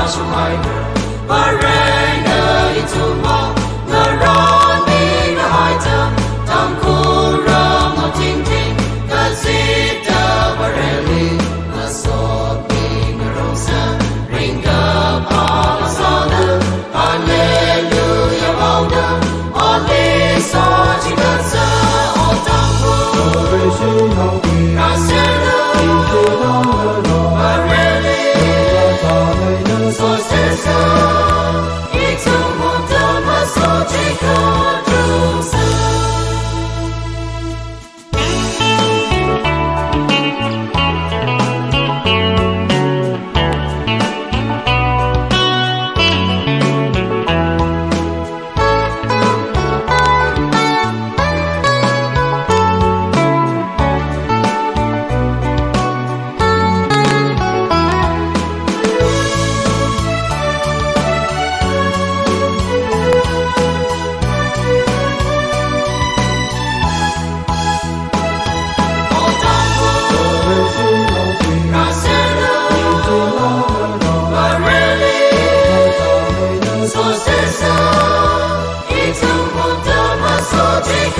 sung hai và rèn ở đi tu mong ngờ ron đi ngờ hai trăm tam khu rong ở thiên thiên ngờ zit đờ và rèn đi ngờ sốt đi ngờ rong sa ring gặp à sa đờ Hallelujah mong đờ on đi sa chỉ ngờ sa on tam khu ra sen so sẽ xa ít trong một tâm mà so chỉ có trung xa so sẽ xa ít trong một tâm mà so chỉ